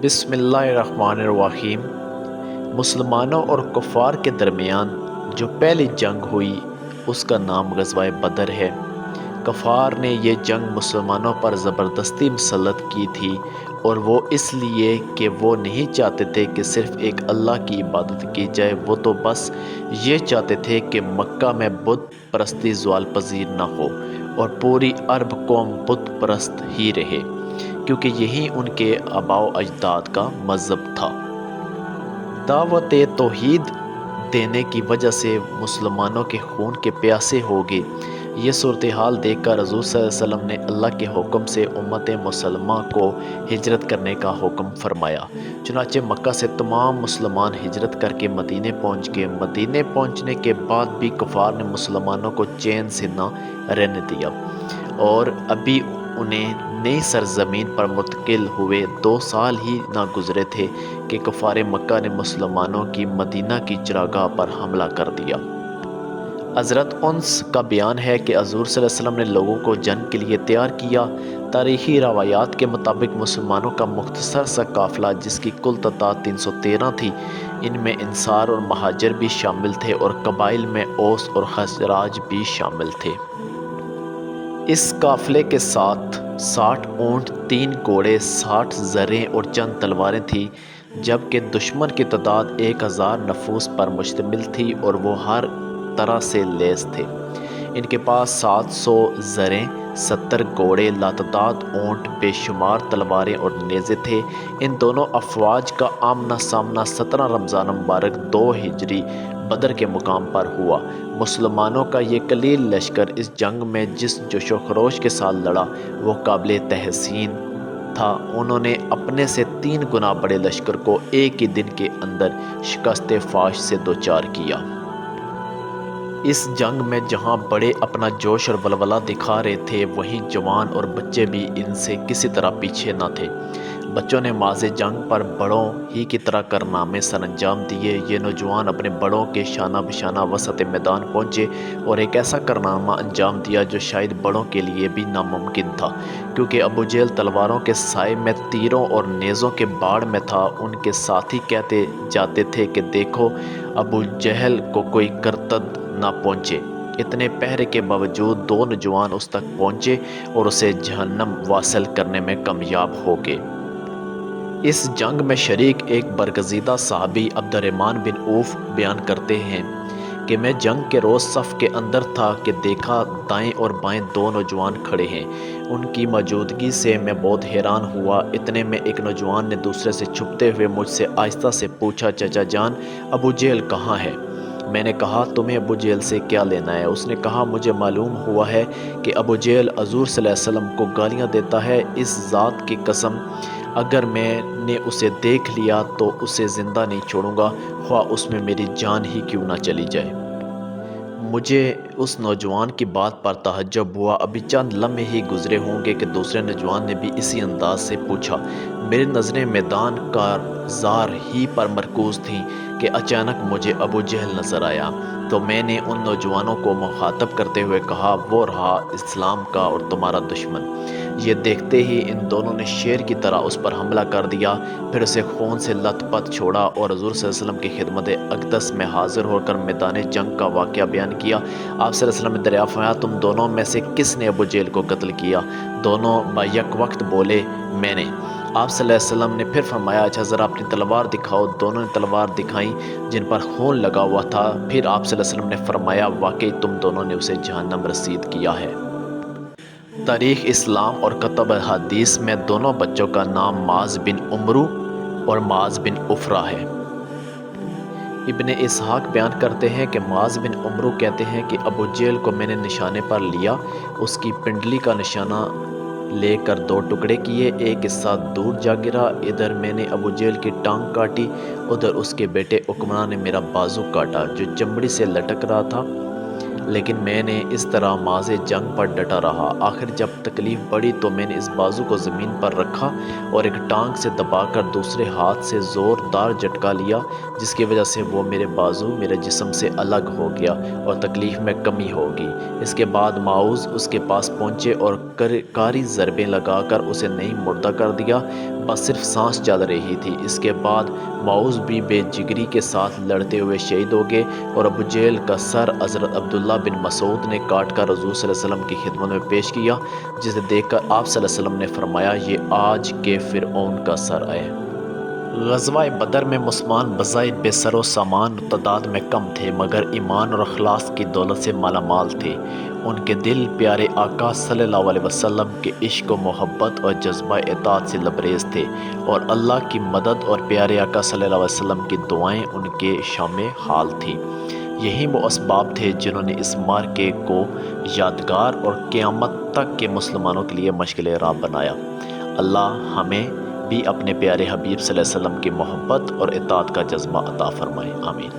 بسم اللہ الرحمن الرحیم۔ مسلمانوں اور کفار کے درمیان جو پہلی جنگ ہوئی اس کا نام غزوہ بدر ہے۔ کفار نے یہ جنگ مسلمانوں پر زبردستی مسلط کی تھی، اور وہ اس لیے کہ وہ نہیں چاہتے تھے کہ صرف ایک اللہ کی عبادت کی جائے، وہ تو بس یہ چاہتے تھے کہ مکہ میں بت پرستی زوال پذیر نہ ہو اور پوری عرب قوم بت پرست ہی رہے، کیونکہ یہی ان کے آباء و اجداد کا مذہب تھا۔ دعوت توحید دینے کی وجہ سے مسلمانوں کے خون کے پیاسے ہو گئے۔ یہ صورتحال دیکھ کر حضور صلی اللہ علیہ وسلم نے اللہ کے حکم سے امت مسلمہ کو ہجرت کرنے کا حکم فرمایا۔ چنانچہ مکہ سے تمام مسلمان ہجرت کر کے مدینے پہنچ گئے۔ مدینے پہنچنے کے بعد بھی کفار نے مسلمانوں کو چین سے نہ رہنے دیا، اور ابھی انہیں نئی سرزمین پر منتقل ہوئے 2 سال ہی نہ گزرے تھے کہ کفار مکہ نے مسلمانوں کی مدینہ کی چراگاہ پر حملہ کر دیا۔ حضرت انس کا بیان ہے کہ حضور صلی اللہ علیہ وسلم نے لوگوں کو جنگ کے لیے تیار کیا۔ تاریخی روایات کے مطابق مسلمانوں کا مختصر سا قافلہ، جس کی کل تعداد 313 تھی، ان میں انصار اور مہاجر بھی شامل تھے، اور قبائل میں اوس اور خزرج بھی شامل تھے۔ اس قافلے کے ساتھ 60 اونٹ، 3 گھوڑے، 60 زریں اور چند تلواریں تھیں، جبکہ دشمن کی تعداد 1000 نفوس پر مشتمل تھی، اور وہ ہر طرح سے لیس تھے۔ ان کے پاس 700 زریں، 70 گھوڑے، لاتعداد اونٹ، بے شمار تلواریں اور نیزے تھے۔ ان دونوں افواج کا آمنا سامنا 17 رمضان مبارک 2 ہجری بدر کے مقام پر ہوا۔ مسلمانوں کا یہ قلیل لشکر اس جنگ میں جس جوش و خروش کے ساتھ لڑا وہ قابل تحسین تھا۔ انہوں نے اپنے سے 3 گنا بڑے لشکر کو ایک ہی دن کے اندر شکست فاش سے دوچار کیا۔ اس جنگ میں جہاں بڑے اپنا جوش اور ولولہ دکھا رہے تھے، وہیں جوان اور بچے بھی ان سے کسی طرح پیچھے نہ تھے۔ بچوں نے ماض جنگ پر بڑوں ہی کی طرح کارنامے سر انجام دیے۔ یہ نوجوان اپنے بڑوں کے شانہ بشانہ وسط میدان پہنچے اور ایک ایسا کارنامہ انجام دیا جو شاید بڑوں کے لیے بھی ناممکن تھا، کیونکہ ابو جہل تلواروں کے سائے میں، تیروں اور نیزوں کے باڑ میں تھا۔ ان کے ساتھی کہتے جاتے تھے کہ دیکھو، ابو جہل کو کوئی کرتب نہ پہنچے۔ اتنے پہرے کے باوجود 2 نوجوان اس تک پہنچے اور اسے جہنم واصل کرنے میں کامیاب ہو گئے۔ اس جنگ میں شریک ایک برگزیدہ صحابی عبد الرحمن بن عوف بیان کرتے ہیں کہ میں جنگ کے روز صف کے اندر تھا کہ دیکھا دائیں اور بائیں 2 نوجوان کھڑے ہیں۔ ان کی موجودگی سے میں بہت حیران ہوا۔ اتنے میں ایک نوجوان نے دوسرے سے چھپتے ہوئے مجھ سے آہستہ سے پوچھا، چچا جان، ابو جہل کہاں ہے؟ میں نے کہا، تمہیں ابو جہل سے کیا لینا ہے؟ اس نے کہا، مجھے معلوم ہوا ہے کہ ابو جہل حضور صلی اللہ علیہ وسلم کو گالیاں دیتا ہے۔ اس ذات کی قسم، اگر میں نے اسے دیکھ لیا تو اسے زندہ نہیں چھوڑوں گا، خواہ اس میں میری جان ہی کیوں نہ چلی جائے۔ مجھے اس نوجوان کی بات پر تعجب ہوا۔ ابھی چند لمحے ہی گزرے ہوں گے کہ دوسرے نوجوان نے بھی اسی انداز سے پوچھا۔ میری نظریں میدان کارزار ہی پر مرکوز تھیں کہ اچانک مجھے ابو جہل نظر آیا، تو میں نے ان نوجوانوں کو مخاطب کرتے ہوئے کہا، وہ رہا اسلام کا اور تمہارا دشمن۔ یہ دیکھتے ہی ان دونوں نے شیر کی طرح اس پر حملہ کر دیا، پھر اسے خون سے لت پت چھوڑا اور حضور صلی اللہ علیہ وسلم کی خدمت اقدس میں حاضر ہو کر میدان جنگ کا واقعہ بیان کیا۔ آپ صلی اللہ علیہ وسلم نے دریافت فرمایا، تم دونوں میں سے کس نے ابو جہل کو قتل کیا؟ دونوں بیک وقت بولے، میں نے۔ آپ صلی اللہ علیہ وسلم نے پھر فرمایا، اچھا ذرا اپنی تلوار دکھاؤ۔ دونوں نے تلوار دکھائیں جن پر خون لگا ہوا تھا۔ پھر آپ صلی اللہ علیہ وسلم نے فرمایا، واقعی تم دونوں نے اسے جہنم رسید کیا ہے۔ تاریخ اسلام اور کتب حدیث میں دونوں بچوں کا نام معاذ بن عمرو اور معاذ بن عفرہ ہے۔ ابن اسحاق بیان کرتے ہیں کہ معاذ بن عمرو کہتے ہیں کہ ابو جہل کو میں نے نشانے پر لیا، اس کی پنڈلی کا نشانہ لے کر 2 ٹکڑے کیے، ایک حصہ دور جا گرا۔ ادھر میں نے ابو جہل کی ٹانگ کاٹی، ادھر اس کے بیٹے عکرمہ نے میرا بازو کاٹا جو چمڑی سے لٹک رہا تھا، لیکن میں نے اس طرح ماض جنگ پر ڈٹا رہا۔ آخر جب تکلیف بڑھی تو میں نے اس بازو کو زمین پر رکھا اور ایک ٹانگ سے دبا کر دوسرے ہاتھ سے زوردار جھٹکا لیا، جس کی وجہ سے وہ میرے بازو میرے جسم سے الگ ہو گیا اور تکلیف میں کمی ہوگی۔ اس کے بعد معاذ اس کے پاس پہنچے اور کاری ضربیں لگا کر اسے نہیں مردہ کر دیا۔ بس صرف سانس چل رہی تھی۔ اس کے بعد معوذ بھی بے جگری کے ساتھ لڑتے ہوئے شہید ہو گئے اور ابو جہل کا سر حضرت عبداللہ بن مسعود نے کاٹ کر حضور صلی اللہ علیہ وسلم کی خدمت میں پیش کیا، جسے دیکھ کر آپ صلی اللہ علیہ وسلم نے فرمایا یہ آج کے فرعون کا سر ہے۔ غزوہ بدر میں مسلمان بظاہر بے سر و سامان و تعداد میں کم تھے، مگر ایمان اور اخلاص کی دولت سے مالا مال تھے۔ ان کے دل پیارے آقا صلی اللہ علیہ وسلم کے عشق و محبت اور جذبہ اطاعت سے لبریز تھے، اور اللہ کی مدد اور پیارے آقا صلی اللہ علیہ وسلم کی دعائیں ان کے شام حال تھیں۔ یہی وہ اسباب تھے جنہوں نے اس معرکے کو یادگار اور قیامت تک کے مسلمانوں کے لیے مشعل راہ بنایا۔ اللہ ہمیں بھی اپنے پیارے حبیب صلی اللہ علیہ وسلم کی محبت اور اطاعت کا جذبہ عطا فرمائے، آمین۔